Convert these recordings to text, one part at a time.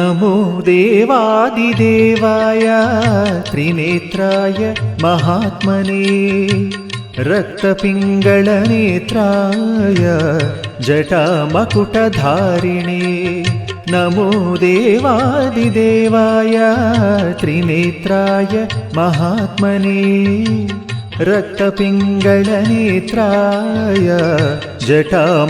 नमो देवादिदेवाय त्रिनेत्राय महात्मने रक्तपिङ्गळनेत्राय जटामकुटधारिणे नमो देवादिदेवाय त्रिनेत्राय महात्मने रक्तपिङ्गळनेत्राय जटामकुटधारिणे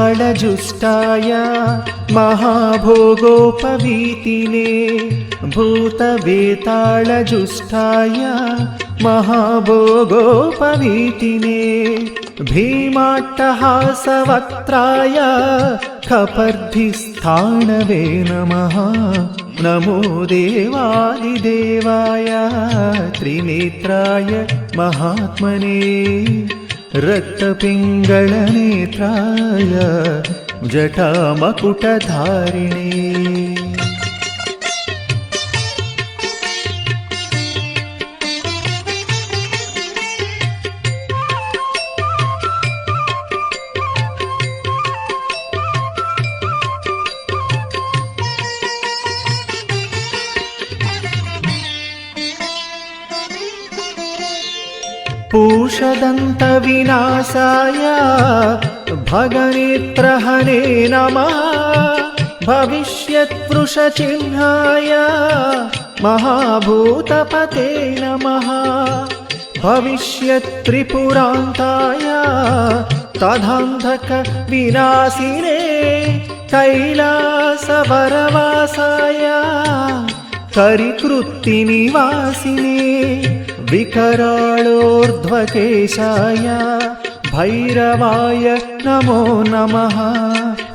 भूतवेतालजुष्टाय महाभोगोपवीतिने भूतवेतालजुष्टाय महाभोगोपवीतिने भीमाट्टहासवक्त्राय खपर्धिस्थाणवे नमः नमो देवादिदेवाय त्रिनेत्राय महात्मने रक्तपिङ्गळनेत्राय जटामकुटधारिणे पूषदन्तविनाशाय भगनेत्रहने नमः भविष्यत्वृषचिह्नाय महाभूतपते नमः भविष्यत्त्रिपुरान्ताय तदान्धकविनाशिने कैलासवरवासाय करिकृत्तिनिवासिने विकराळोर्ध्वकेशाय भैरवाय नमो नमः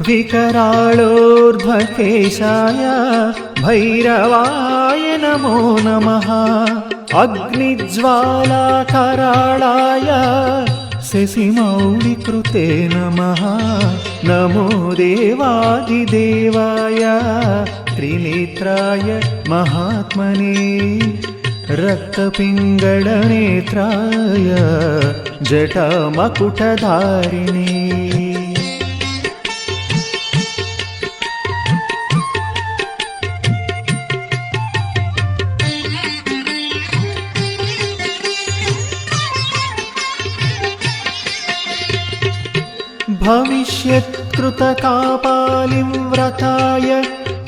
विकराळोर्ध्वकेशाय भैरवाय नमो नमः अग्निज्वालाकराळाय शशिमौलिकृते नमः नमो देवादिदेवाय त्रिनेत्राय महात्मने रक्तपिङ्गळनेत्राय जटामकुटधारिणे भविष्यत्कृतकापालिं व्रताय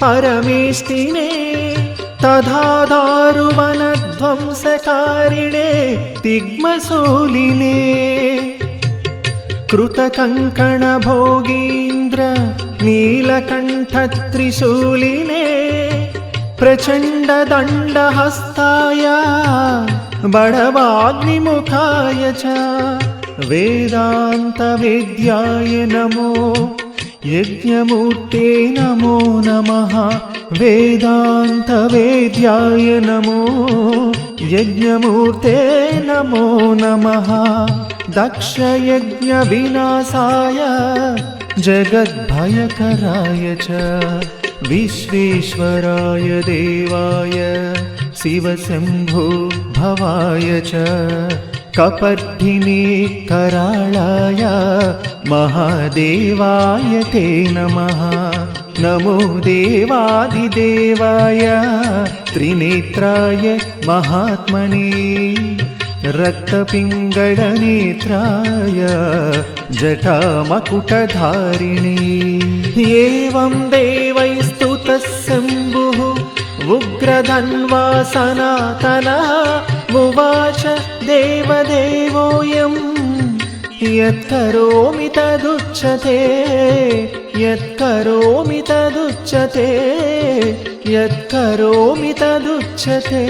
परमेष्टिने तथा दारुवनध्वंसकारिणे तिग्मशूलिने कृतकङ्कणभोगीन्द्र नीलकण्ठत्रिशूलिने प्रचण्डदण्डहस्ताय बडवाग्निमुखाय च वेदान्तवेद्याय नमो यज्ञमूर्ते नमो नमः वेदान्तवेद्याय नमो यज्ञमूर्ते नमो नमः दक्षयज्ञविनाशाय जगद्भयकराय च विश्वेश्वराय देवाय शिवशम्भो भवाय च कपर्दिने कराळाय महादेवाय ते नमः नमो देवादिदेवाय त्रिनेत्राय महात्मने रक्तपिङ्गळनेत्राय जटामकुटधारिणे एवं देवैस्तुतः शम्भुः उग्रधन्वा सनातनः उवाच देवदेवोऽयं यत्करोमि तदुच्यते यत्करोमि तदुच्यते यत्करोमि तदुच्यते।